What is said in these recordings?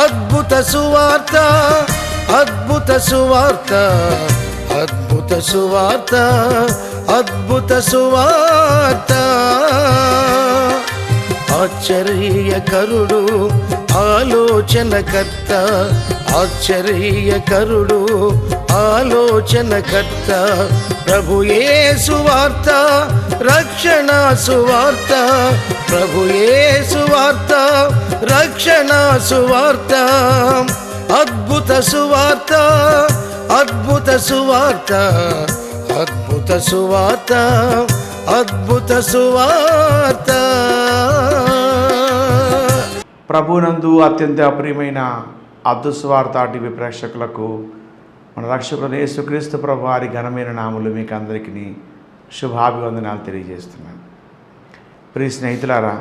అద్భుత సువార్త, అద్భుత సువార్త, అద్భుత సువార్త, అద్భుత సువార్త. ఆశ్చర్యకరుడు, ఆలోచనకర్త, ఆశ్చర్యకరుడు, ఆలోచనకర్త, ప్రభు యేసు వార్త, రక్షణ సువార్త, ప్రభు యేసు వార్త, రక్షణ సువార్త. అద్భుత సువార్త, అద్భుత సువార్త, అద్భుత సువార్త, అద్భుత సువార్త. ప్రభునందు అత్యంత ప్రియమైన అద్భుత సువార్త టీవీ ప్రేక్షకులకు మన రక్షకుడు యేసుక్రీస్తు ప్రభు వారి ఘనమైన నామములు మీకు అందరికీ శుభాభివందనాలు తెలియజేస్తున్నాను. ప్రియ స్నేహితులారా,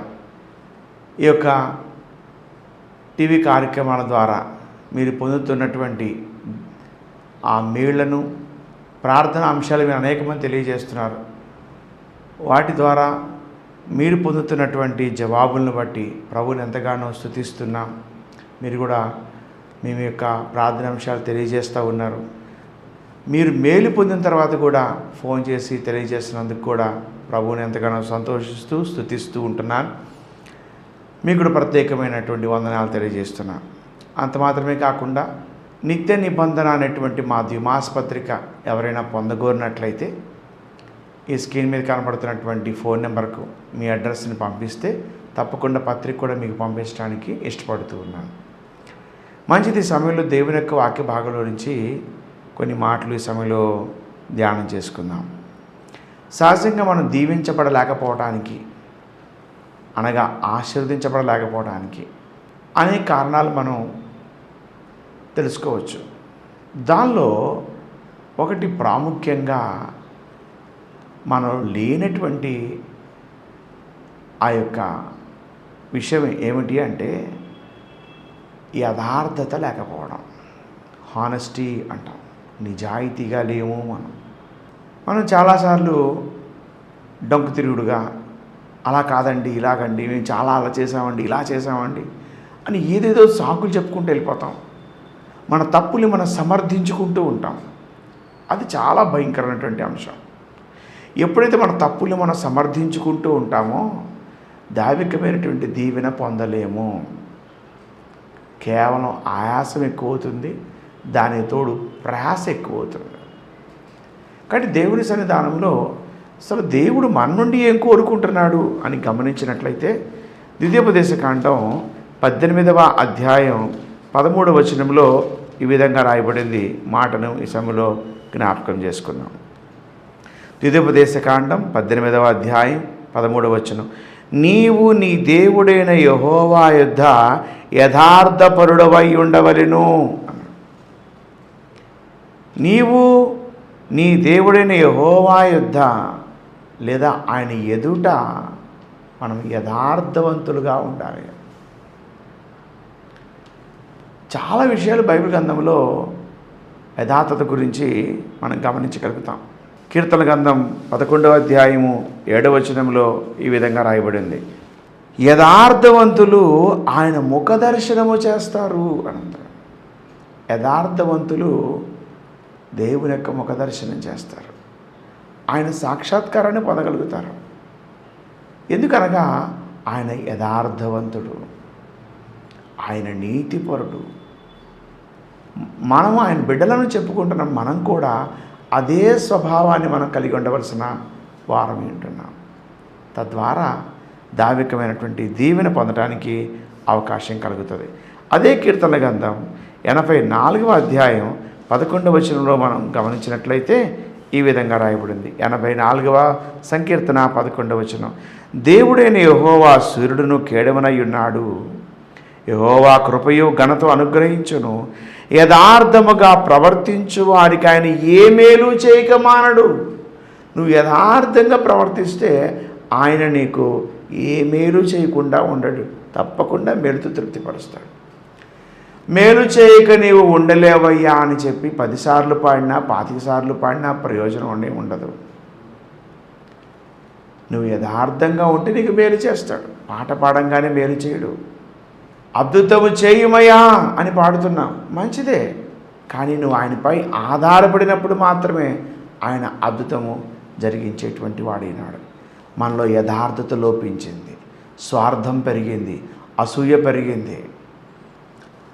ఈ యొక్క టీవీ కార్యక్రమాల ద్వారా మీరు పొందుతున్నటువంటి ఆ మేళ్లను, ప్రార్థన అంశాలు మీరు అనేక మంది తెలియజేస్తున్నారు. వాటి ద్వారా మీరు పొందుతున్నటువంటి జవాబులను బట్టి ప్రభువుని ఎంతగానో స్తుతిస్తున్నాం. మీరు కూడా మీ యొక్క ప్రార్థన అంశాలు తెలియజేస్తూ ఉన్నారు. మీరు మేలు పొందిన తర్వాత కూడా ఫోన్ చేసి తెలియజేస్తున్నందుకు కూడా ప్రభువుని ఎంతగానో సంతోషిస్తూ స్తుతిస్తూ ఉంటున్నాను. మీకు కూడా ప్రత్యేకమైనటువంటి వందనాలు తెలియజేస్తున్నాను. అంత మాత్రమే కాకుండా నిత్య నిబంధన అనేటువంటి మా ద్విమాసపత్రిక ఎవరైనా పొందగోరినట్లయితే ఈ స్క్రీన్ మీద కనబడుతున్నటువంటి ఫోన్ నెంబర్కు మీ అడ్రస్ని పంపిస్తే తప్పకుండా పత్రిక కూడా మీకు పంపించడానికి ఇష్టపడుతూ ఉన్నాను. మంచిది. ఈ సమయంలో దేవుని యొక్క వాక్య భాగంలో నుంచి కొన్ని మాటలు ఈ సమయంలో ధ్యానం చేసుకుందాం. సహజంగా మనం దీవించబడలేకపోవడానికి, అనగా ఆశీర్వదించబడలేకపోవడానికి అనేక కారణాలు మనం తెలుసుకోవచ్చు. దానిలో ఒకటి ప్రాముఖ్యంగా మనం లేనటువంటి ఆ యొక్క విషయం ఏమిటి అంటే యథార్థత లేకపోవడం. హానెస్టీ అంటాం. నిజాయితీగా లేము మనం చాలాసార్లు డొంకు తిరుగుడుగా అలా కాదండి, ఇలాగండి, మేము చాలా అలా చేసామండి, ఇలా చేసామండి అని ఏదేదో సాకులు చెప్పుకుంటూ వెళ్ళిపోతాం. మన తప్పులు మనం సమర్థించుకుంటూ ఉంటాం. అది చాలా భయంకరమైనటువంటి అంశం. ఎప్పుడైతే మన తప్పులు మనం సమర్థించుకుంటూ ఉంటామో దైవికమైనటువంటి దీవెన పొందలేము. కేవలం ఆయాసం ఎక్కువ అవుతుంది, దానికి తోడు ప్రయాస ఎక్కువ అవుతుంది. కాబట్టి దేవుని సన్నిధానంలో అసలు దేవుడు మన నుండి ఏం కోరుకుంటున్నాడు అని గమనించినట్లయితే ద్వితీయోపదేశకాండం 18వ అధ్యాయం 13వ వచనంలో ఈ విధంగా రాయబడింది. మాటను ఈ సమయంలో జ్ఞాపకం చేసుకుందాం. ద్వితీయోపదేశకాండం 18వ అధ్యాయం 13వ వచనం, నీవు నీ దేవుడైన యెహోవా యొద్ద యథార్థపరుడవై ఉండవలెను. నీవు నీ దేవుడైన యెహోవా యొద్ద లేదా ఆయన ఎదుట మనం యథార్థవంతులుగా ఉండాలి. చాలా విషయాలు బైబిల్ గ్రంథంలో యథార్థత గురించి మనం గమనించగలుగుతాం. కీర్తన గ్రంథం 11వ అధ్యాయము 7వ వచనంలో ఈ విధంగా రాయబడింది, యథార్థవంతులు ఆయన ముఖ దర్శనము చేస్తారు అంటారు. యథార్థవంతులు దేవుని యొక్క ముఖ దర్శనం చేస్తారు. ఆయన సాక్షాత్కారాన్ని పొందగలుగుతారు. ఎందుకనగా ఆయన యథార్థవంతుడు, ఆయన నీతిపరుడు. మనము ఆయన బిడ్డలను చెప్పుకుంటున్నాం. మనం కూడా అదే స్వభావాన్ని మనం కలిగి ఉండవలసిన వారం ఉంటున్నాం. తద్వారా దైవికమైనటువంటి దీవెన పొందడానికి అవకాశం కలుగుతుంది. అదే కీర్తన గ్రంథం 84వ అధ్యాయం 11వ వచనంలో మనం గమనించినట్లయితే ఈ విధంగా రాయబడింది. 84వ సంకీర్తన 11వ వచనం, దేవుడైన యెహోవా సూర్యుడును కేడమనై ఉన్నాడు, యెహోవా కృపయు ఘనత అనుగ్రహించును, యథార్థముగా ప్రవర్తించు వారికి ఆయన ఏ మేలు చేయక మానడు. నువ్వు యథార్థంగా ప్రవర్తిస్తే ఆయన నీకు ఏ మేలు చేయకుండా ఉండడు. తప్పకుండా మేలుతో తృప్తిపరుస్తాడు. మేలు చేయక నీవు ఉండలేవయ్యా అని చెప్పి 10 సార్లు పాడినా 25 సార్లు పాడినా ప్రయోజనం ఉండదు. నువ్వు యథార్థంగా ఉంటే నీకు మేలు చేస్తాడు. పాట పాడంగానే మేలు చేయడు. అద్భుతము చేయుమయ్యా అని పాడుతున్నాం, మంచిదే. కానీ నువ్వు ఆయనపై ఆధారపడినప్పుడు మాత్రమే ఆయన అద్భుతము జరిగించేటువంటి వాడైనాడు. మనలో యథార్థత లోపించింది, స్వార్థం పెరిగింది, అసూయ పెరిగింది,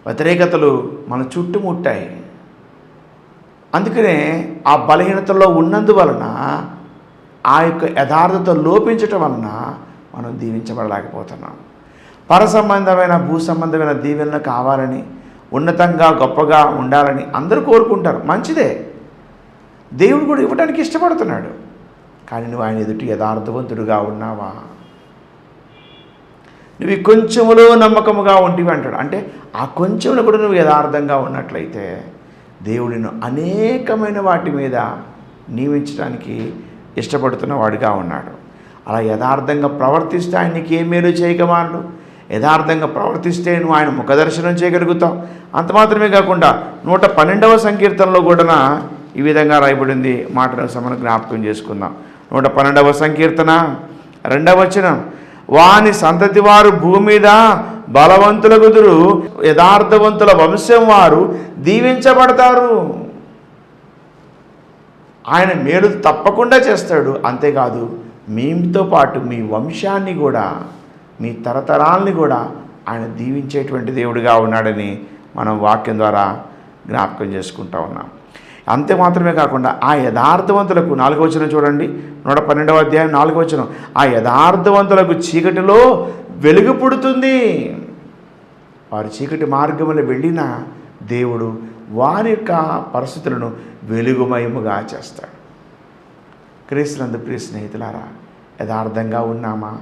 వ్యతిరేకతలు మన చుట్టుముట్టాయి. అందుకనే ఆ బలహీనతలో ఉన్నందువలన, ఆ యొక్క యథార్థత లోపించటం వలన మనం దీవించబడలేకపోతున్నాం. పర సంబంధమైన భూ సంబంధమైన దీవెనలు కావాలని, ఉన్నతంగా గొప్పగా ఉండాలని అందరూ కోరుకుంటారు, మంచిదే. దేవుడు కూడా ఇవ్వడానికి ఇష్టపడుతున్నాడు. కానీ నువ్వు ఆయన ఎదుటి యథార్థవంతుడుగా ఉన్నావా? నువ్వు ఈ కొంచెములో నమ్మకముగా ఉంటివి అంటాడు. అంటే ఆ కొంచెంలో కూడా నువ్వు యథార్థంగా ఉన్నట్లయితే దేవుడు నిన్ను అనేకమైన వాటి మీద నియమించడానికి ఇష్టపడుతున్న వాడిగా ఉన్నాడు. అలా యథార్థంగా ప్రవర్తిస్తే ఆయన నీకు ఏ మేలు చేయగమాను. యథార్థంగా ప్రవర్తిస్తే నువ్వు ఆయన ముఖదర్శనం చేయగలుగుతావు. అంత మాత్రమే కాకుండా 112వ సంకీర్తనలో కూడా ఈ విధంగా రాయబడింది. మాటను మనం జ్ఞాపకం చేసుకుందాం. 112వ సంకీర్తన 2వ వచనం, వాని సంతతి వారు భూమి మీద బలవంతుల గుదురు, యథార్థవంతుల వంశం వారు దీవించబడతారు. ఆయన మేలు తప్పకుండా చేస్తాడు. అంతేకాదు మీతో పాటు మీ వంశాన్ని కూడా, మీ తరతరాల్ని కూడా ఆయన దీవించేటువంటి దేవుడిగా ఉన్నాడని మనం వాక్యం ద్వారా జ్ఞాపకం చేసుకుంటా ఉన్నాం. అంతే మాత్రమే కాకుండా ఆ యథార్థవంతులకు 4వ వచనం చూడండి, 112వ అధ్యాయం 4వ వచనం, ఆ యథార్థవంతులకు చీకటిలో వెలుగు పుడుతుంది. వారు చీకటి మార్గంలో వెళ్ళిన దేవుడు వారి యొక్క పరిస్థితులను వెలుగుమయముగా చేస్తాడు. క్రీస్తునందు ప్రియ స్నేహితులారా, యథార్థంగా ఉన్నామా?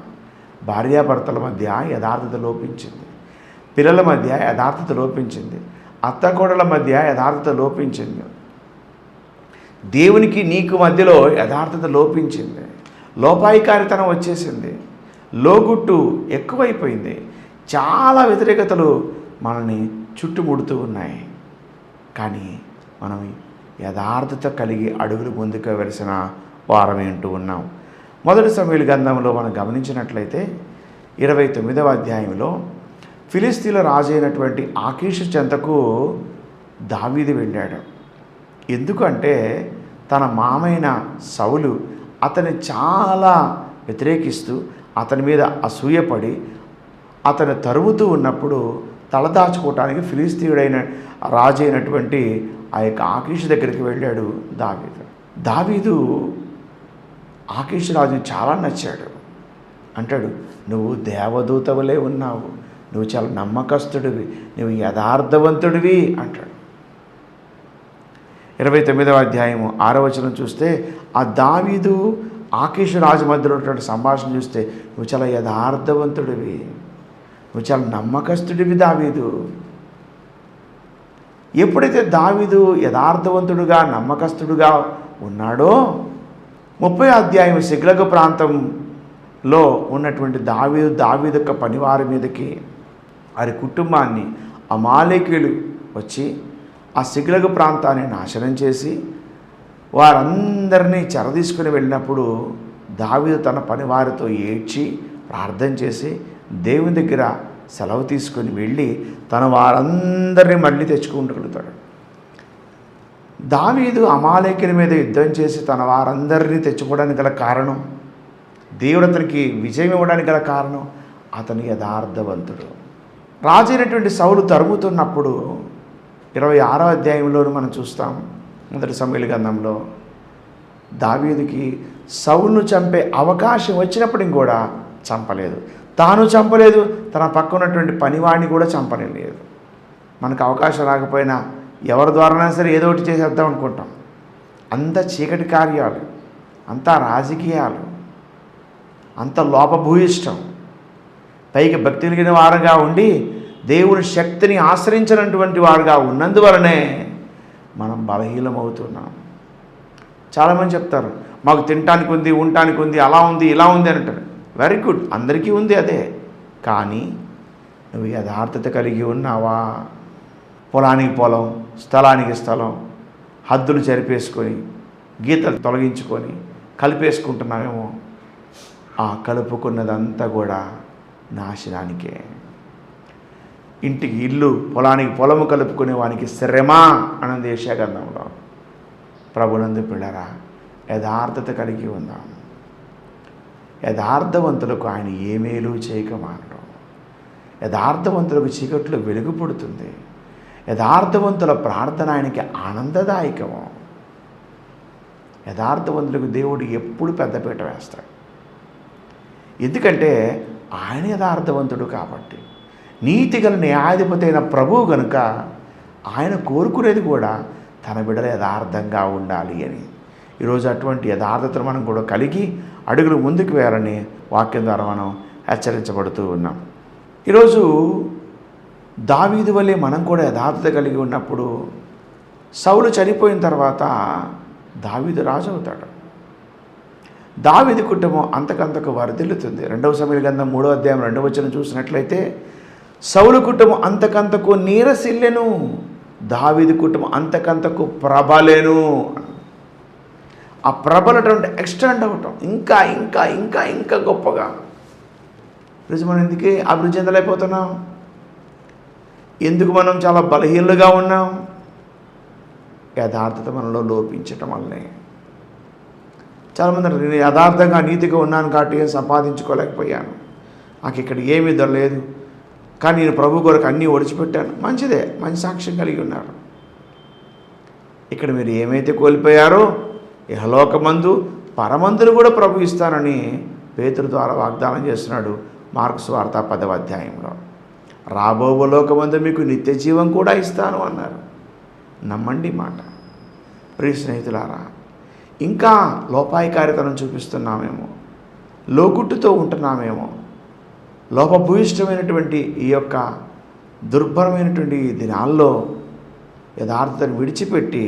భార్యాభర్తల మధ్య యథార్థత లోపించింది, పిల్లల మధ్య యథార్థత లోపించింది, అత్తకోడల మధ్య యథార్థత లోపించింది, దేవునికి నీకు మధ్యలో యథార్థత లోపించింది, లోపాయికారితనం వచ్చేసింది, లోగుట్టు ఎక్కువైపోయింది, చాలా వ్యతిరేకతలు మనల్ని చుట్టుముడుతూ ఉన్నాయి. కానీ మనం యథార్థత కలిగి అడుగులు ముందుకు వెలిసిన వారం ఏంటూ ఉన్నాం. మొదటి సమూయేలు గ్రంథంలో మనం గమనించినట్లయితే 29వ అధ్యాయంలో ఫిలిస్తీన్ల రాజు అయినటువంటి ఆకీషు చెంతకు దావీదు వెళ్ళాడు. ఎందుకంటే తన మామైన సౌలు అతన్ని చాలా వ్యతిరేకిస్తూ అతని మీద అసూయపడి అతను తరుముతూ ఉన్నప్పుడు తలదాచుకోవటానికి ఫిలిస్తీయుడైన రాజు అయినటువంటి ఆ యొక్క ఆకీషు దగ్గరికి వెళ్ళాడు దావీదు. దావీదు ఆకీషు రాజుని చాలా నచ్చాడు. అంటాడు, నువ్వు దేవదూతవలే ఉన్నావు, నువ్వు చాలా నమ్మకస్తుడివి, నువ్వు యథార్థవంతుడివి అంటాడు. 29వ అధ్యాయము 6వ వచనం చూస్తే ఆ దావీదు ఆకీషు రాజు మధ్యలో ఉన్నటువంటి సంభాషణ చూస్తే నువ్వు చాలా యథార్థవంతుడివి, నువ్వు చాలా నమ్మకస్తుడివి దావీదు. ఎప్పుడైతే దావీదు యథార్థవంతుడుగా నమ్మకస్తుడుగా ఉన్నాడో 30వ అధ్యాయం సిగ్లగు ప్రాంతంలో ఉన్నటువంటి దావీదు యొక్క పనివారి మీదకి వారి కుటుంబాన్ని అమాలేకీయులు వచ్చి ఆ సిగ్లగు ప్రాంతాన్ని నాశనం చేసి వారందరినీ చెరదీసుకుని వెళ్ళినప్పుడు దావీదు తన పనివారితో ఏడ్చి ప్రార్థన చేసి దేవుని దగ్గర సెలవు తీసుకొని వెళ్ళి తన వారందరినీ మళ్ళీ తెచ్చుకుంటగలుగుతాడు. దావీదు అమాలేకుల మీద యుద్ధం చేసి తన వారందరినీ తెచ్చుకోవడానికి గల కారణం, దేవుడు అతనికి విజయం ఇవ్వడానికి గల కారణం, అతను యథార్థవంతుడు. రాజు అయినటువంటి సౌలు తరుముతున్నప్పుడు 26వ అధ్యాయంలోనూ మనం చూస్తాం. మొదటి సమూయేలు గ్రంథంలో దావీదుకి సౌలును చంపే అవకాశం వచ్చినప్పటికి కూడా చంపలేదు. తాను చంపలేదు, తన పక్క ఉన్నటువంటి పనివాడిని కూడా చంపలేదు. మనకు అవకాశం రాకపోయినా ఎవరి ద్వారానైనా సరే ఏదో ఒకటి చేసేద్దాం అనుకుంటాం. అంత చీకటి కార్యాలు, అంత రాజకీయాలు, అంత లోపభూయిష్టం, పైకి భక్తి కలిగిన వారుగా ఉండి దేవుని శక్తిని ఆశ్రయించినటువంటి వారుగా ఉన్నందువలనే మనం బలహీనమవుతున్నాం. చాలామంది చెప్తారు, మాకు తినటానికి ఉంది, ఉండటానికి ఉంది, అలా ఉంది, ఇలా ఉంది అని అంటారు. వెరీ గుడ్, అందరికీ ఉంది అదే. కానీ నువ్వు యథార్థత కలిగి ఉన్నావా? పొలానికి పొలం, స్థలానికి స్థలం, హద్దులు చెరిపేసుకొని గీతలు తొలగించుకొని కలిపేసుకుంటున్నామేమో. ఆ కలుపుకున్నదంతా కూడా నాశనానికే. ఇంటికి ఇల్లు, పొలానికి పొలము కలుపుకునే వానికి శ్రమ అన్నది యెషయా గ్రంథంలో. ప్రభునందు పిల్లరా, యథార్థత కలిగి ఉందాం. యథార్థవంతులకు ఆయన ఏ మేలు చేయక మానడం. యథార్థవంతులకు చీకట్లో వెలుగు పుడుతుంది. యథార్థవంతుల ప్రార్థన ఆయనకి ఆనందదాయకము. యథార్థవంతులకు దేవుడు ఎప్పుడు పెద్దపీట వేస్తాడు. ఎందుకంటే ఆయన యథార్థవంతుడు కాబట్టి. నీతిగల న్యాయాధిపతి అయిన ప్రభువు కనుక ఆయన కోరుకునేది కూడా తన బిడ్డలు యథార్థంగా ఉండాలి అని. ఈరోజు అటువంటి యథార్థతను మనం కూడా కలిగి అడుగులు ముందుకు వేయాలని వాక్యం ద్వారా మనం హెచ్చరించబడుతూ ఉన్నాం. ఈరోజు దావీదు వలె మనం కూడా యథార్థత కలిగి ఉన్నప్పుడు సౌలు చనిపోయిన తర్వాత దావీదు రాజు అవుతాడు. దావీదు కుటుంబం అంతకంతకు వర్ధిల్లుతుంది. 2వ సమూయేలు గ్రంథం 3వ అధ్యాయం 2వ వచనం చూసినట్లయితే సౌలు కుటుంబం అంతకంతకు నీరసిల్లెను, దావీదు కుటుంబం అంతకంతకు ప్రబలెను. ఆ ప్రబలటువంటి ఎక్స్టెండ్ అవ్వటం ఇంకా ఇంకా ఇంకా ఇంకా గొప్పగా. ఈరోజు మనం ఎందుకే అభివృద్ధి చెందలేకపోతున్నాం? ఎందుకు మనం చాలా బలహీనులుగా ఉన్నాం? యథార్థత మనలో లోపించటం వల్లనే. చాలామంది నేను యథార్థంగా నీతిగా ఉన్నాను కాబట్టి ఏం సంపాదించుకోలేకపోయాను, నాకు ఇక్కడ ఏమీ దొరలేదు, కానీ నేను ప్రభు కొరకు అన్నీ ఒడిచిపెట్టాను. మంచిదే, మంచి సాక్ష్యం కలిగి ఉన్నారు. ఇక్కడ మీరు ఏమైతే కోల్పోయారో ఇహలోకమందు పరమందును కూడా ప్రభు ఇస్తానని పేతురు ద్వారా వాగ్దానం చేస్తున్నాడు మార్కు సువార్త 10వ అధ్యాయంలో. రాబో లోకమందు మీకు నిత్య జీవం కూడా ఇస్తాను అన్నారు. నమ్మండి మాట. ప్రియ స్నేహితులారా, ఇంకా లోపాయికారితనం చూపిస్తున్నామేమో, లోకుట్టుతో ఉంటున్నామేమో, లోపభూయిష్టమైనటువంటి ఈ యొక్క దుర్భరమైనటువంటి దినాల్లో యథార్థతను విడిచిపెట్టి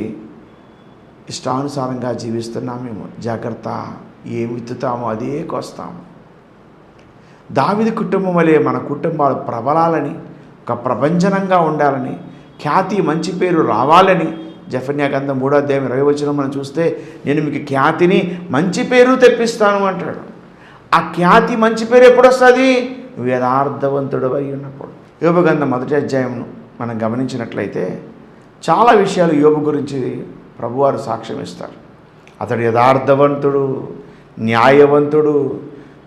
ఇష్టానుసారంగా జీవిస్తున్నామేమో. జాగ్రత్త, ఏమి విత్తుతామో అదే కోస్తాము. దావీదు కుటుంబం వలె మన కుటుంబాలు ప్రబలాలని, ఒక ప్రభంజనంగా ఉండాలని, ఖ్యాతి మంచి పేరు రావాలని జెఫన్యా గ్రంథం 3వ అధ్యాయం 20వ వచనం మనం చూస్తే నేను మీకు ఖ్యాతిని మంచి పేరు తెప్పిస్తాను అంటాడు. ఆ ఖ్యాతి మంచి పేరు ఎప్పుడు వస్తుంది? నువ్వు యథార్థవంతుడు అయి ఉన్నప్పుడు. యోబు గ్రంథం 1వ అధ్యాయం మనం గమనించినట్లయితే చాలా విషయాలు యోబు గురించి ప్రభువారు సాక్ష్యం ఇస్తారు. అతడు యథార్థవంతుడు, న్యాయవంతుడు,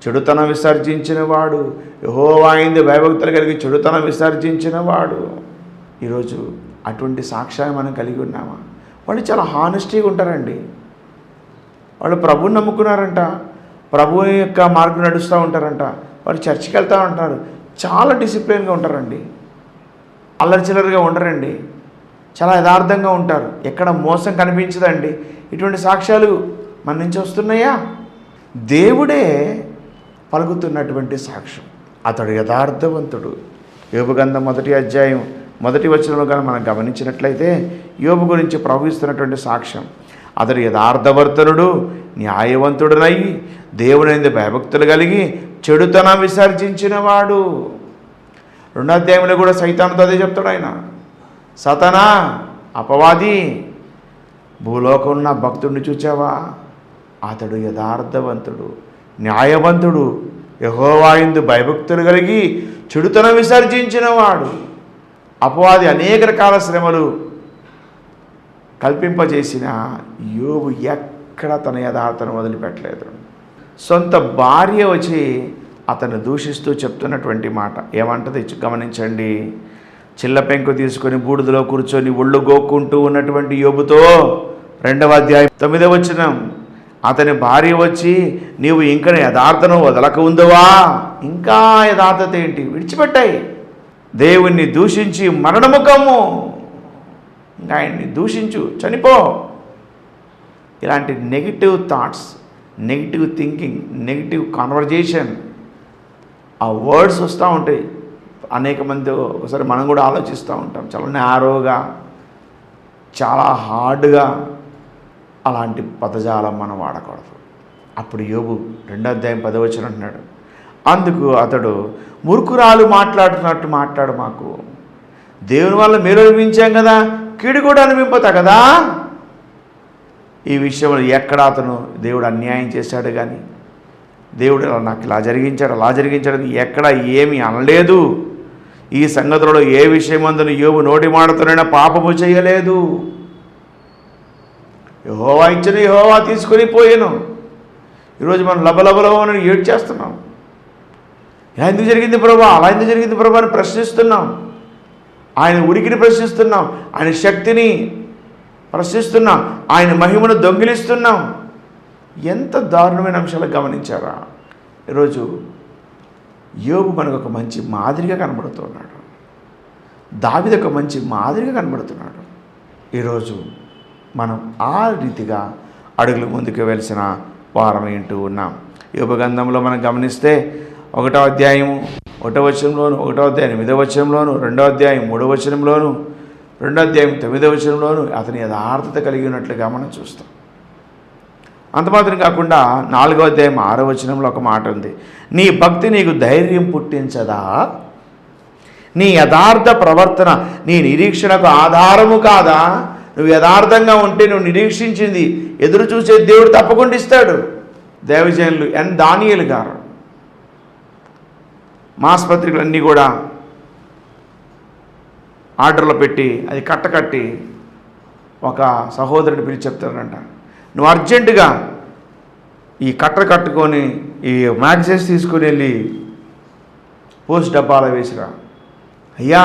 చెడుతనం విసర్జించినవాడు, యెహోవా యందు భయభక్తులు కలిగి చెడుతనం విసర్జించినవాడు. ఈరోజు అటువంటి సాక్ష్యాన్ని మనం కలిగి ఉన్నామా? వాళ్ళు చాలా హానెస్టీగా ఉంటారండి. వాళ్ళు ప్రభువుని నమ్ముకున్నారంట, ప్రభువు యొక్క మార్గం నడుస్తూ ఉంటారంట, వాళ్ళు చర్చికి వెళ్తూ ఉంటారు, చాలా డిసిప్లిన్గా ఉంటారండి, అల్లరిచిల్లరిగా ఉండరండి, చాలా యథార్థంగా ఉంటారు, ఎక్కడ మోసం కనిపించదండి. ఇటువంటి సాక్ష్యాలు మన నుంచి వస్తున్నాయా? దేవుడే పలుకుతున్నటువంటి సాక్ష్యం. అతడు యథార్థవంతుడు. యోబు గ్రంథం 1వ అధ్యాయం 1వ వచనంలో కానీ మనం గమనించినట్లయితే యోబు గురించి ప్రభు ఇస్తున్నటువంటి సాక్ష్యం. అతడు యథార్థవర్తనుడు, న్యాయవంతుడునై దేవుని భయభక్తులు కలిగి చెడుతనం విసర్జించినవాడు. 2వ అధ్యాయంలో కూడా సైతానుతో అదే చెప్తాడు ఆయన. సతనా, అపవాది, భూలోకం ఉన్న భక్తుడిని చూచావా? అతడు యథార్థవంతుడు, న్యాయవంతుడు, యెహోవా యందు భయభక్తులు కలిగి చెడుతనం విసర్జించినవాడు. అపవాది అనేక రకాల శ్రమలు కల్పింపజేసిన యోబు ఎక్కడ తన యథార్థను వదిలిపెట్టలేదు. సొంత భార్య వచ్చి అతను దూషిస్తూ చెప్తున్నటువంటి మాట ఏమంటది గమనించండి. చిల్ల పెంకు తీసుకొని బూడిదలో కూర్చొని ఒళ్ళు గోక్కుంటూ ఉన్నటువంటి యోబుతో 2వ అధ్యాయం 9వ వచనం, అతని భార్య వచ్చి నీవు ఇంకా యథార్థను వదలక ఉందవా? ఇంకా యథార్థత ఏంటి? విడిచిపెట్టాయి. దేవుణ్ణి దూషించి మరణముఖము, ఇంకా ఆయన్ని దూషించు, చనిపో. ఇలాంటి negative thoughts, negative thinking, negative conversation, ఆ వర్డ్స్ వస్తూ ఉంటాయి. అనేక మంది ఒకసారి మనం కూడా ఆలోచిస్తూ ఉంటాం, చాలా నేరోగా, చాలా హార్డ్గా. అలాంటి పదజాలం మనం వాడకూడదు. అప్పుడు యోబు 2వ అధ్యాయం 10వ వచనం అంటున్నాడు, అందుకు అతడు మూర్ఖురాలు మాట్లాడుతున్నట్టు మాట్లాడు, మాకు దేవుని వల్ల మీరు అనుభవించాం కదా, కీడు కూడా అనుభవింపతా కదా. ఈ విషయంలో ఎక్కడ అతను దేవుడు అన్యాయం చేశాడు కానీ, దేవుడు నాకు ఇలా జరిగించాడు అలా జరిగించాడు ఎక్కడ ఏమీ అనలేదు. ఈ సంగతులలో ఏ విషయమందును యోబు నోటి మాటతోనైనా పాపము చేయలేదు. యెహోవా ఇచ్చిన యెహోవా తీసుకొని పోయాను. ఈరోజు మనం లబలబలమని ఏడ్చేస్తున్నాం. ఇలా ఎందుకు జరిగింది ప్రభా, అలా ఎందుకు జరిగింది ప్రభా అని ప్రశ్నిస్తున్నాం. ఆయన ఉనికిని ప్రశ్నిస్తున్నాం, ఆయన శక్తిని ప్రశ్నిస్తున్నాం, ఆయన మహిమను దొంగిలిస్తున్నాం. ఎంత దారుణమైన అంశాలు గమనించారా? ఈరోజు యోబు మనకు ఒక మంచి మాదిరిగా కనబడుతున్నాడు. దావీదు ఒక మంచి మాదిరిగా కనబడుతున్నాడు. ఈరోజు మనం ఆ రీతిగా అడుగులు ముందుకు వెలిసిన వారం ఏంటూ ఉన్నాం. యోబు గ్రంథంలో మనం గమనిస్తే 1వ అధ్యాయము 1వ వచనంలోను, 1వ అధ్యాయం 8వ వచనంలోను, 2వ అధ్యాయం 3వ వచనంలోను, 2వ అధ్యాయం 9వ వచనంలోను అతని యథార్థత కలిగి ఉన్నట్లుగా మనం చూస్తాం. అంత మాత్రం కాకుండా 4వ అధ్యాయం 6వ వచనంలో ఒక మాట ఉంది, నీ భక్తి నీకు ధైర్యం పుట్టించదా, నీ యథార్థ ప్రవర్తన నీ నిరీక్షణకు ఆధారము కాదా. నువ్వు యథార్థంగా ఉంటే నువ్వు నిరీక్షించింది ఎదురు చూసే దేవుడు తప్పకుండా ఇస్తాడు. దైవజనులు ఎన్ దానియేలు గారు మాసపత్రికలన్నీ కూడా ఆర్డర్లో పెట్టి అది కట్టి ఒక సహోదరుని పిలిచి చెప్తారంట, నువ్వు అర్జెంటుగా ఈ కట్టుకొని ఈ మ్యాగజైన్స్ తీసుకుని వెళ్ళి పోస్ట్ డబ్బాలో వేసిరా. అయ్యా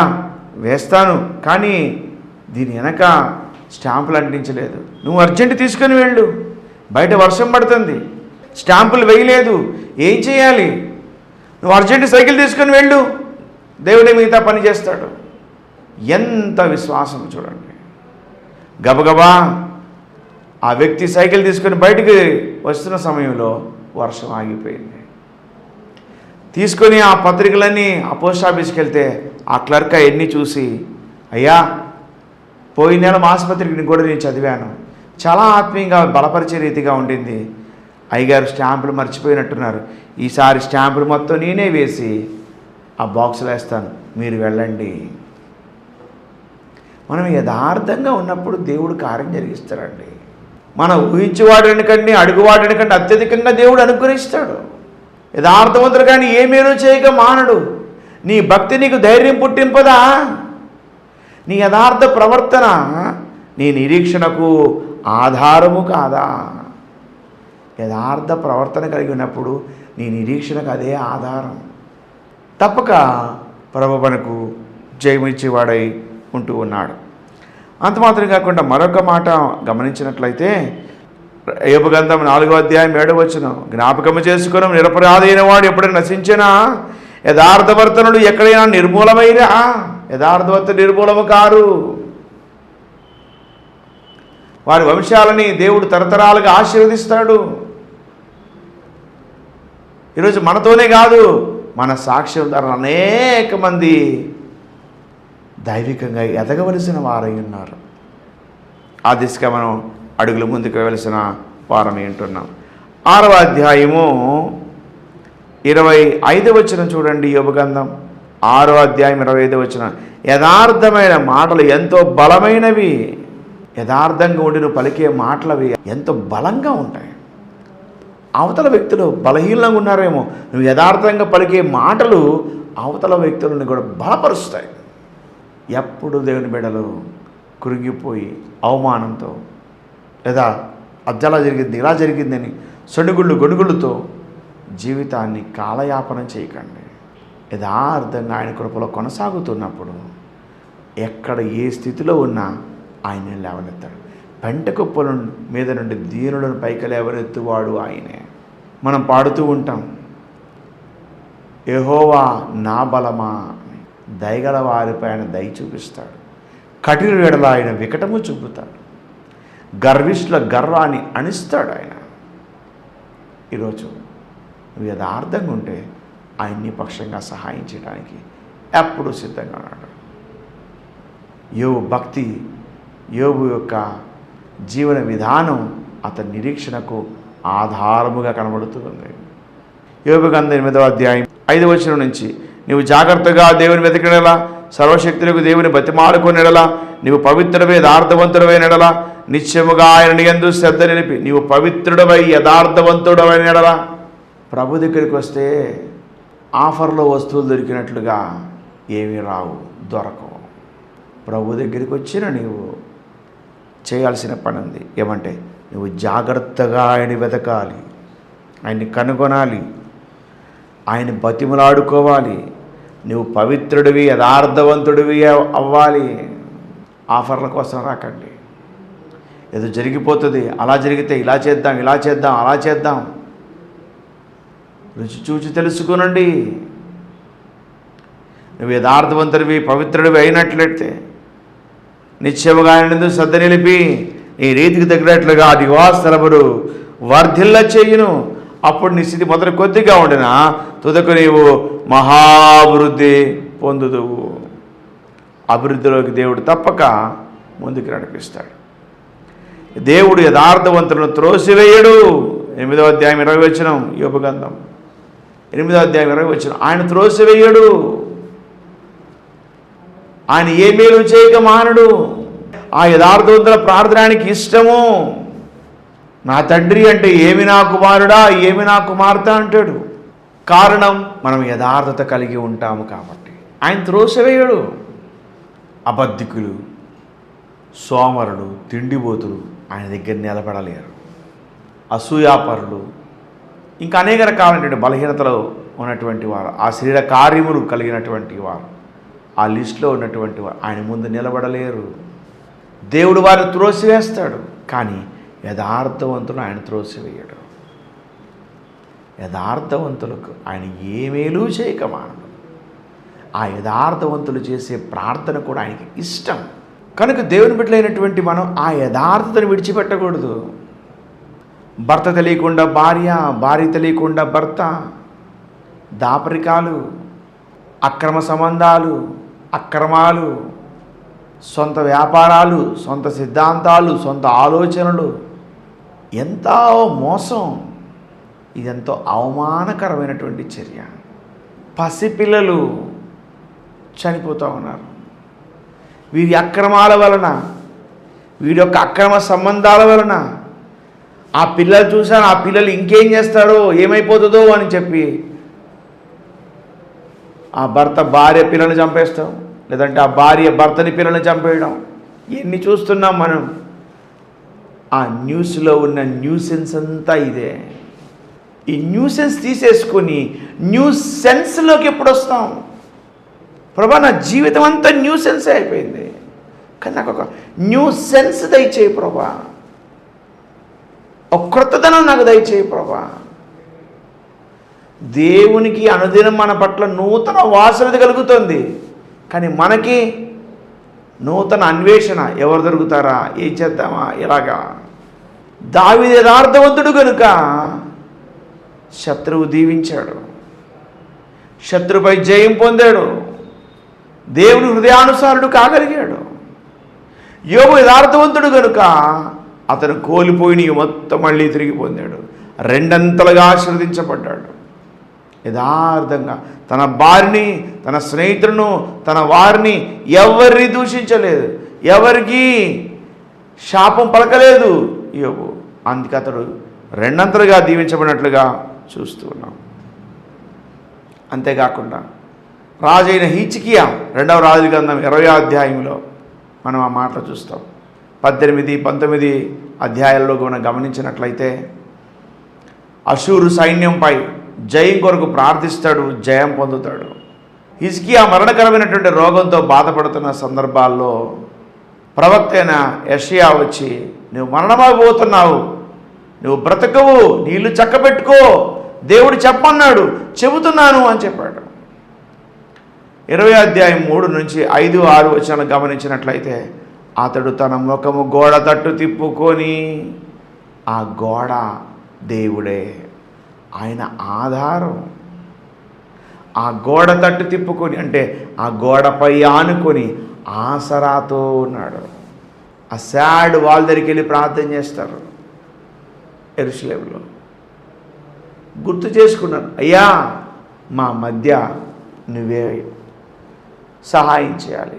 వేస్తాను, కానీ దీని వెనక స్టాంపులు అంటించలేదు. నువ్వు అర్జెంట్ తీసుకొని వెళ్ళు, బయట వర్షం పడుతుంది, స్టాంపులు వేయలేదు, ఏం చేయాలి? నువ్వు అర్జెంట్ సైకిల్ తీసుకొని వెళ్ళు, దేవుడే మిగతా పని చేస్తాడు. ఎంత విశ్వాసం చూడండి. గబగబా ఆ వ్యక్తి సైకిల్ తీసుకొని బయటికి వస్తున్న సమయంలో వర్షం ఆగిపోయింది. తీసుకొని ఆ పత్రికలన్నీ ఆ పోస్ట్ ఆఫీస్కి వెళ్తే ఆ క్లర్క్ అవన్నీ చూసి, అయ్యా పోయిన నెల మాసపత్రికని కూడా నేను చదివాను, చాలా ఆత్మీయంగా బలపరిచే రీతిగా ఉండింది, అయ్యగారు స్టాంపులు మర్చిపోయినట్టున్నారు, ఈసారి స్టాంపులు మొత్తం నేనే వేసి ఆ బాక్సులో వేస్తాను, మీరు వెళ్ళండి. మనం యథార్థంగా ఉన్నప్పుడు దేవుడు కార్యం జరిగిస్తాడండి. మనం ఊహించేవాడనికండి అడుగువాడనికండి అత్యధికంగా దేవుడు అనుగ్రహిస్తాడు. యథార్థవంతుడు కానీ ఏ మేలు చేయక మానడు. నీ భక్తి నీకు ధైర్యం పుట్టింపదా, నీ యథార్థ ప్రవర్తన నీ నిరీక్షణకు ఆధారము కాదా. యథార్థ ప్రవర్తన కలిగి ఉన్నప్పుడు నీ నిరీక్షణకు అదే ఆధారం. తప్పక ప్రభు మనకు జయమిచ్చేవాడై ఉంటూ ఉన్నాడు. అంత మాత్రం కాకుండా మరొక మాట గమనించినట్లయితే యోబు గ్రంథం 4వ అధ్యాయం 7వ వచనం, జ్ఞాపకము చేసుకుని నిరపరాధైన వాడు ఎప్పుడైనా నశించినా యథార్థవర్తనుడు ఎక్కడైనా నిర్మూలమైనా. యథార్థవర్త నిర్మూలము కారు. వారి వంశాలని దేవుడు తరతరాలుగా ఆశీర్వదిస్తాడు. ఈరోజు మనతోనే కాదు, మన సాక్ష్యం ద్వారా అనేక మంది దైవికంగా ఎదగవలసిన వారై ఉన్నారు. ఆ దిశగా మనం అడుగులు ముందుకు వెళ్ళవలసిన వారం ఏంటున్నాం. 6వ అధ్యాయము 25వ వచనం చూడండి. యోబు గ్రంథం 6వ అధ్యాయం 25వ వచనం, యథార్థమైన మాటలు ఎంతో బలమైనవి. యథార్థంగా ఉండి నువ్వు పలికే మాటలు అవి ఎంతో బలంగా ఉంటాయి. అవతల వ్యక్తులు బలహీనంగా ఉన్నారేమో, నువ్వు యథార్థంగా పలికే మాటలు అవతల వ్యక్తులను కూడా బలపరుస్తాయి. ఎప్పుడు దేవుని బిడ్డలు కృంగిపోయి అవమానంతో లేదా అజ్జలా జరిగింది ఇలా జరిగిందని సొడుగుళ్ళు గొడుగుళ్ళతో జీవితాన్ని కాలయాపన చేయకండి. యథార్థంగా ఆయన కృపలో కొనసాగుతున్నప్పుడు ఎక్కడ ఏ స్థితిలో ఉన్నా ఆయన లేవనెత్తాడు. పెంట కుప్పల మీద నుండి దీనులను పైకి లేవనెత్తువాడు ఆయనే. మనం పాడుతూ ఉంటాం, యెహోవా నా బలమా, దయగల వారిపై ఆయన దయ చూపిస్తాడు, కఠిన ఎడల ఆయన వికటము చూపుతాడు, గర్విష్ఠుల గర్వాన్ని అణిస్తాడు ఆయన. ఈరోజు నువ్వు యథార్థంగా ఉంటే ఆయన్ని పక్షంగా సహాయం చేయడానికి ఎప్పుడూ సిద్ధంగా ఉన్నాడు. యోబు భక్తి, యోబు యొక్క జీవన విధానం అతని నిరీక్షణకు ఆధారముగా కనబడుతుంది. యోబు గ్రంథం 8వ అధ్యాయం 5వ వచనం నుంచి, నీవు జాగ్రత్తగా దేవుని వెతికినలా, సర్వశక్తులకు దేవుని బతిమాలుకొనిడలా, నీవు పవిత్రుడవై యథార్థవంతుడవైనడలా, నిత్యముగా ఆయన యందు శ్రద్ధ నిలిపి నీవు పవిత్రుడవై యథార్థవంతుడవైనడలా. ప్రభు దగ్గరికి వస్తే ఆఫర్లో వస్తువులు దొరికినట్లుగా ఏమీ రావు, దొరకవు. ప్రభు దగ్గరికి వచ్చిన నీవు చేయాల్సిన పని ఉంది. ఏమంటే నువ్వు జాగ్రత్తగా ఆయన వెతకాలి, ఆయన్ని కనుగొనాలి, ఆయన బతిమలాడుకోవాలి. నువ్వు పవిత్రుడివి, యథార్థవంతుడివి అవ్వాలి. ఆఫర్ల కోసం రాకండి. ఏదో జరిగిపోతుంది, అలా జరిగితే ఇలా చేద్దాం, ఇలా చేద్దాం, అలా చేద్దాం. రుచి చూచి తెలుసుకునండి. నువ్వు యథార్థవంతుడివి, పవిత్రుడివి అయినట్లయితే నిత్యముగా ఆయన శ్రద్ధ నిలిపి నీ రీతికి తగినట్లుగా నివాసస్థలమును వర్ధిల్ల చేయును. అప్పుడు నీ స్థితి మొదట కొద్దిగా ఉండిన తుదకు నీవు మహాభివృద్ధి పొందుదువు. అభివృద్ధిలోకి దేవుడు తప్పక ముందుకు నడిపిస్తాడు. దేవుడు యథార్థవంతులను త్రోసివేయడు. 8వ అధ్యాయం 20 వచనం, యోబు గ్రంథం 8వ అధ్యాయం 20 వచనం. ఆయన త్రోసివేయడు, ఆయన ఏ మేలు చేయక మానడు. ఆ యథార్థవంతుల ప్రార్థనానికి ఇష్టము. నా తండ్రి అంటే ఏమి నా కుమారుడా, ఏమి నా కుమార్తె అంటాడు. కారణం మనం యథార్థత కలిగి ఉంటాము కాబట్టి. ఆయన త్రోసివేయడు. అబద్ధికులు, సోమరులు, తిండిబోతులు ఆయన దగ్గర నిలబడలేరు. అసూయాపరులు, ఇంకా అనేక రకాలైనటువంటి బలహీనతలు ఉన్నటువంటి వారు, ఆ శరీర కార్యములు కలిగినటువంటి వారు, ఆ లిస్టులో ఉన్నటువంటి వారు ఆయన ముందు నిలబడలేరు. దేవుడు వారిని త్రోసివేస్తాడు, కానీ యథార్థవంతులు ఆయన త్రోసివేయడు. యథార్థవంతులకు ఆయన ఏ మేలు చేయక మానడు. ఆ యథార్థవంతులు చేసే ప్రార్థన కూడా ఆయనకి ఇష్టం. కనుక దేవుని బిడ్డలైనటువంటి మనం ఆ యథార్థతను విడిచిపెట్టకూడదు. భర్త తెలియకుండా భార్య, భార్య తెలియకుండా భర్త, దాపరికాలు, అక్రమ సంబంధాలు, అక్రమాలు, సొంత వ్యాపారాలు, సొంత సిద్ధాంతాలు, సొంత ఆలోచనలు, ఎంతో మోసం. ఇదెంతో అవమానకరమైనటువంటి చర్య. పసిపిల్లలు చనిపోతూ ఉన్నారు వీరి అక్రమాల వలన, వీడి యొక్క అక్రమ సంబంధాల వలన. ఆ పిల్లలు చూసాను, ఆ పిల్లలు ఇంకేం చేస్తాడో, ఏమైపోతుందో అని చెప్పి ఆ భర్త భార్య పిల్లల్ని చంపేస్తాం, లేదంటే ఆ భార్య భర్తని పిల్లల్ని చంపేయడం. ఇవన్నీ చూస్తున్నాం మనం. ఆ న్యూస్లో ఉన్న న్యూసెన్స్ అంతా ఇదే. ఈ న్యూసెన్స్ తీసేసుకొని న్యూస్ సెన్స్లోకి ఎప్పుడు వస్తాం? ప్రభా, నా జీవితం అంతా న్యూసెన్స్ అయిపోయింది, కానీ నాకు ఒక న్యూ సెన్స్ దయచేయి ప్రభా, ఒక క్రొత్తదనం నాకు దయచేయి ప్రభా. దేవునికి అనుదినం మన పట్ల నూతన వాసన కలుగుతుంది, కానీ మనకి నూతన అన్వేషణ. ఎవరు దొరుకుతారా, ఏం చేద్దామా, ఎలాగా? దావీదు యథార్థవంతుడు కనుక శత్రువు దీవించాడు, శత్రుపై జయం పొందాడు, దేవుని హృదయానుసారుడు కాగలిగాడు. యోబు యథార్థవంతుడు కనుక అతను కోల్పోయిన మొత్తం మళ్ళీ తిరిగి పొందాడు, రెండంతలుగా ఆశీర్వదించబడ్డాడు. యథార్థంగా తన భార్యని, తన స్నేహితులను, తన వారిని ఎవరిని దూషించలేదు, ఎవరికి శాపం పలకలేదు యోబు. అందుకే అతడు రెండంతలుగా దీవించబడినట్లుగా చూస్తూ ఉన్నాం. అంతేకాకుండా రాజైన హిజ్కియా 2వ రాజుల గ్రంథం 20వ అధ్యాయంలో మనం ఆ మాటలు చూస్తాం. 18, 19 అధ్యాయాల్లో మనం గమనించినట్లయితే అషూరు సైన్యంపై జయం కొరకు ప్రార్థిస్తాడు, జయం పొందుతాడు. హిజ్కియా మరణకరమైనటువంటి రోగంతో బాధపడుతున్న సందర్భాల్లో ప్రవక్త అయిన యెషయా వచ్చి, నువ్వు మరణమైపోతున్నావు, నువ్వు బ్రతకవు, నీళ్లు చక్కబెట్టుకో, దేవుడు చెప్పన్నాడు, చెబుతున్నాను అని చెప్పాడు. 20వ అధ్యాయం 3 నుంచి 5, 6 వచనాలు గమనించినట్లయితే అతడు తన ముఖము గోడ తట్టు తిప్పుకొని, ఆ గోడ దేవుడే, ఆయన ఆధారం. ఆ గోడ తట్టు తిప్పుకొని అంటే ఆ గోడపై ఆనుకొని ఆసరాతో ఉన్నాడు. ఆ సాడ్ వాళ్ళ దగ్గరికి వెళ్ళి ప్రార్థన చేస్తారు. యెరూషలేములో గుర్తు చేసుకున్నాను, అయ్యా మా మధ్య నువ్వే సహాయం చేయాలి,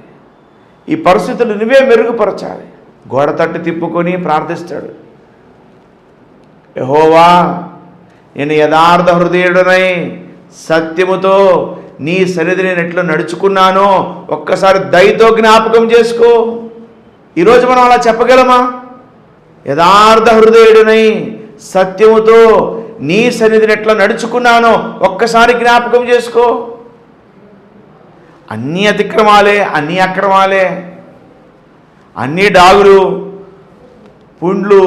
ఈ పరిస్థితులు నువ్వే మెరుగుపరచాలి. గోడ తట్టు తిప్పుకొని ప్రార్థిస్తాడు, యెహోవా నేను యథార్థ హృదయుడనై సత్యముతో నీ సన్నిధి నేను ఎట్లా నడుచుకున్నానో ఒక్కసారి దయతో జ్ఞాపకం చేసుకో. ఈరోజు మనం అలా చెప్పగలమా? యథార్థ హృదయుడినై సత్యముతో నీ సన్నిధిని ఎట్లా నడుచుకున్నానో ఒక్కసారి జ్ఞాపకం చేసుకో. అన్ని అతిక్రమాలే, అన్ని అక్రమాలే, అన్ని డాగులు, పుండ్లు,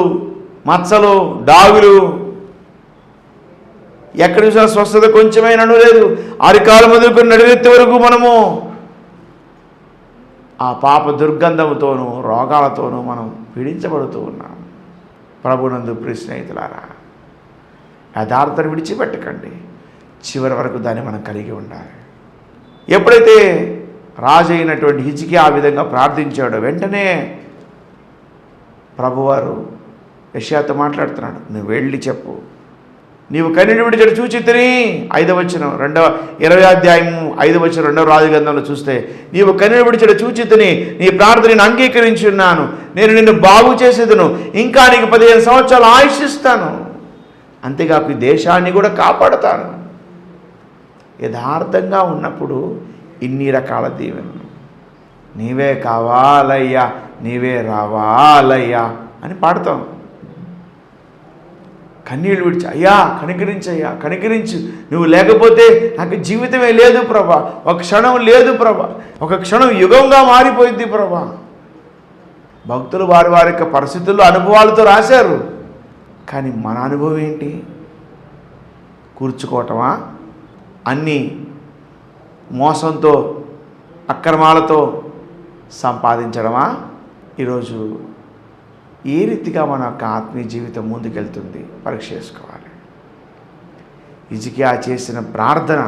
మచ్చలు, డాగులు, ఎక్కడ చూసినా స్వస్థత కొంచెమైనా లేదు. అరికాలు మొదలుకొని నడివెత్తి వరకు మనము ఆ పాప దుర్గంధముతోనూ రోగాలతోనూ మనం పీడించబడుతూ ఉన్నాం. ప్రభునందు ప్రియ స్నేహితులారా, యథార్థను విడిచిపెట్టకండి. చివరి వరకు దాన్ని మనం కలిగి ఉండాలి. ఎప్పుడైతే రాజు అయినటువంటి హిజ్కియా ఆ విధంగా ప్రార్థించాడో వెంటనే ప్రభువారు యెషయాతో మాట్లాడుతున్నాడు, నువ్వు వెళ్ళి చెప్పు, నీవు కన్నీటి విడిచడు చూచి తిని 5వ వచనం 20వ అధ్యాయము 5వ వచనం 2వ రాజు గ్రంథంలో చూస్తే, నీవు కన్నీటి విడిచడు చూచి తిని నీ ప్రార్థనను అంగీకరించి ఉన్నాను, నేను నిన్ను బాగు చేసేదను, ఇంకా నీకు 15 సంవత్సరాలు ఆయుషిస్తాను, అంతేకాక ఈ దేశాన్ని కూడా కాపాడుతాను. యథార్థంగా ఉన్నప్పుడు ఇన్ని రకాల దీవెనలు. నీవే కావాలయ్యా, నీవే రావాలయ్యా అని పాడతాం. కన్నీళ్ళు విడిచి, అయ్యా కనికరించయ్యా, కనికరించు, నువ్వు లేకపోతే నాకు జీవితమే లేదు ప్రభా, ఒక క్షణం లేదు ప్రభా, ఒక క్షణం యుగంగా మారిపోయింది ప్రభా. భక్తులు వారి వారి యొక్క పరిస్థితుల్లో అనుభవాలతో రాశారు. కానీ మన అనుభవం ఏంటి? కూర్చుకోవటమా? అన్నీ మోసంతో అక్రమాలతో సంపాదించడమా? ఈరోజు ఏ రీతిగా మన యొక్క ఆత్మీయ జీవితం ముందుకెళ్తుంది పరీక్ష చేసుకోవాలి. హిజ్కియా చేసిన ప్రార్థన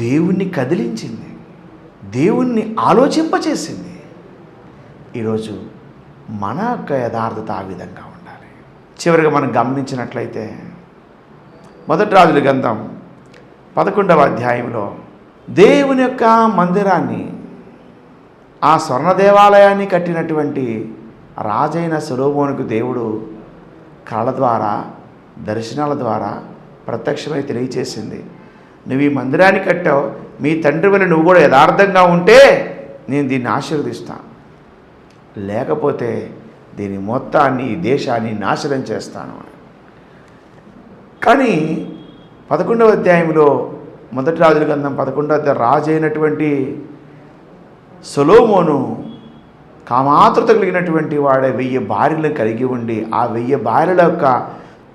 దేవుణ్ణి కదిలించింది, దేవుణ్ణి ఆలోచింపచేసింది. ఈరోజు మన యొక్క యథార్థత ఆ విధంగా ఉండాలి. చివరిగా మనం గమనించినట్లయితే మొదటి రాజుల గ్రంథం 11వ అధ్యాయంలో దేవుని యొక్క మందిరాన్ని, ఆ స్వర్ణ దేవాలయాన్ని కట్టినటువంటి రాజైన సొలొమోనుకు దేవుడు కళల ద్వారా, దర్శనాల ద్వారా ప్రత్యక్షమై తెలియచేసింది, నువ్వు ఈ మందిరాన్ని కట్టావు, మీ తండ్రి వల్ల నువ్వు కూడా యథార్థంగా ఉంటే నేను దీన్ని ఆశీర్వదిస్తాను, లేకపోతే దీని మొత్తాన్ని, ఈ దేశాన్ని నాశనం చేస్తాను. కానీ 11వ అధ్యాయంలో మొదటి రాజుల గ్రంథం 11వ అధ్యాయం రాజు అయినటువంటి సొలొమోను కామాతృత కలిగినటువంటి వాడే 1000 భార్యలను కలిగి ఉండి, ఆ 1000 భార్యల యొక్క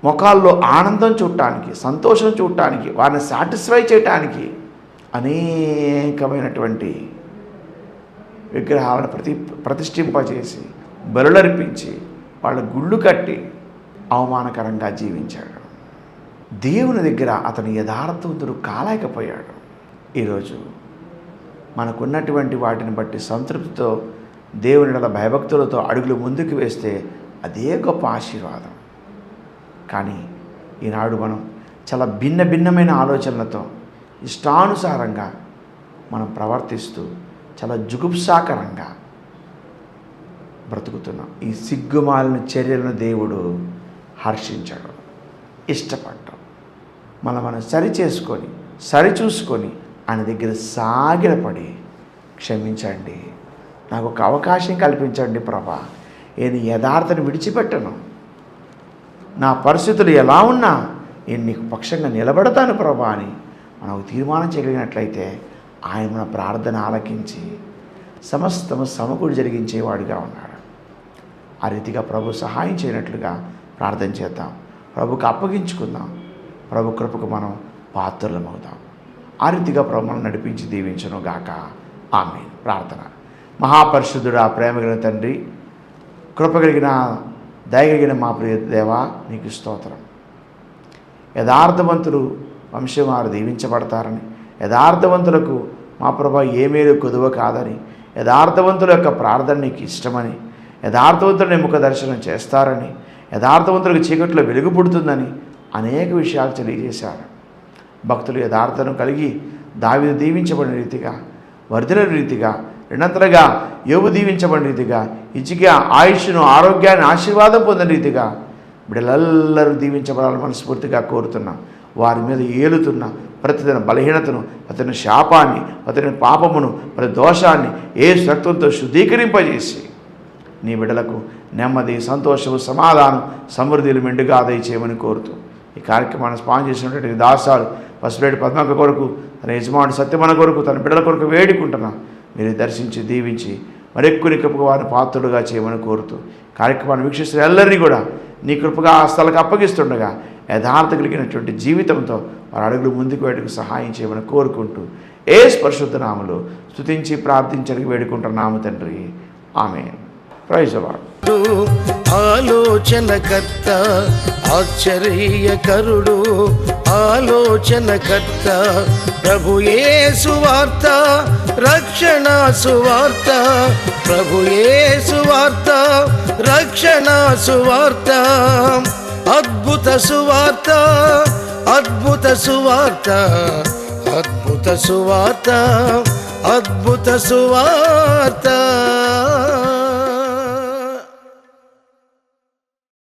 ముఖాల్లో ఆనందం చూడటానికి, సంతోషం చూడటానికి, వారిని సాటిస్ఫై చేయటానికి అనేకమైనటువంటి విగ్రహాలను ప్రతిష్ఠింపజేసి బలులర్పించి వాళ్ళ గుళ్ళు కట్టి అవమానకరంగా జీవించాడు. దేవుని దగ్గర అతను యథార్థవంతుడు కాలేకపోయాడు. ఈరోజు మనకున్నటువంటి వాటిని బట్టి సంతృప్తితో దేవుని భయభక్తులతో అడుగులు ముందుకు వేస్తే అదే గొప్ప ఆశీర్వాదం. కానీ ఈనాడు మనం చాలా భిన్నమైన ఆలోచనలతో ఇష్టానుసారంగా మనం ప్రవర్తిస్తూ చాలా జుగుప్సాకరంగా బ్రతుకుతున్నాం. ఈ సిగ్గుమాలిన చర్యలను దేవుడు హర్షించడు, ఇష్టపడ్డాం. మనం సరిచేసుకొని, సరిచూసుకొని ఆయన దగ్గర సాగిలపడి, క్షమించండి, నాకు ఒక అవకాశం కల్పించండి ప్రభా, నేను యథార్థను విడిచిపెట్టను, నా పరిస్థితులు ఎలా ఉన్నా నేను నీకు పక్షంగా నిలబడతాను ప్రభా అని మనకు తీర్మానం చేయగలిగినట్లయితే ఆయన మన ప్రార్థన ఆలకించి సమస్తము సమకూడి జరిగించేవాడిగా ఉన్నాడు. ఆ రీతిగా ప్రభు సహాయం చేయనట్లుగా ప్రార్థన చేద్దాం, ప్రభుకు అప్పగించుకుందాం, ప్రభు కృపకు మనం పాత్రలమవుదాం. ఆ రీతిగా ప్రభు మనం నడిపించి దీవించును గాక. ఆమేన్. ప్రార్థన. మహాపరిశుద్ధుడా, ప్రేమ కలిగిన తండ్రి, కృప కలిగిన దయగలిగిన మా ప్రియ దేవా, నీకు స్తోత్రం. యథార్థవంతులు వంశం వారు దీవించబడతారని, యథార్థవంతులకు మా ప్రభా ఏ మేలు కొదువ కాదని, యథార్థవంతుల యొక్క ప్రార్థన నీకు ఇష్టమని, యథార్థవంతులని ముఖ దర్శనం చేస్తారని, యథార్థవంతులకు చీకట్లో వెలుగు పుడుతుందని అనేక విషయాలు తెలియజేశారు. భక్తులు యథార్థను కలిగి దావీదు దీవించబడిన రీతిగా, వర్ధిల్లిన రీతిగా, రెండంతలుగా యోబు దీవించబడిన రీతిగా, హిజ్కియా ఆయుష్ను, ఆరోగ్యాన్ని, ఆశీర్వాదం పొందిన రీతిగా బిడ్డలెల్లరూ దీవించబడాలని మనస్ఫూర్తిగా కోరుతున్నాం. వారి మీద ఏలుతున్న ప్రతిదిన బలహీనతను, ప్రతిదిన శాపాన్ని, ప్రతిదిన పాపమును, ప్రతి దోషాన్ని యేసు రక్తంతో శుద్ధీకరింపజేసి నీ బిడ్డలకు నెమ్మది, సంతోషము, సమాధానం, సమృద్ధిలు మెండుగా దయచేయమని కోరుతూ ఈ కార్యక్రమాన్ని స్పాన్ చేసినటువంటి దాసాలు పసుపేటి పద్మక్క కొరకు, తన యజమానుడు సత్యమన కొరకు, తన బిడ్డల కొరకు వేడుకుంటున్నా. మీరు దర్శించి దీవించి మరెక్కువ కృపగా వారిని పాత్రుడుగా చేయమని కోరుతూ కార్యక్రమాన్ని వీక్షిస్తున్న ಎಲ್ಲరినీ కూడా నీ కృపగా ఆ స్థలకు అప్పగిస్తుండగా యథార్థ కలిగినటువంటి జీవితంతో వారి అడుగులు ముందుకు వేయడానికి సహాయం చేయమని కోరుకుంటూ యేసు పరిశుద్ధ నామములో స్తుతించి ప్రార్థించడానికి వేడుకుంటున్నాము తండ్రి. ఆమేన్. Praise the lord. ఆలోచనకర్త, ఆశ్చర్యకరుడు, ఆలోచనకర్త, ప్రభు యేసు వార్త, రక్షణ సువార్త, ప్రభు యేసు వార్త, రక్షణ సువార్త, అద్భుత సువార్త, అద్భుత సువార్త, అద్భుత సువార్త, అద్భుత సువార్త.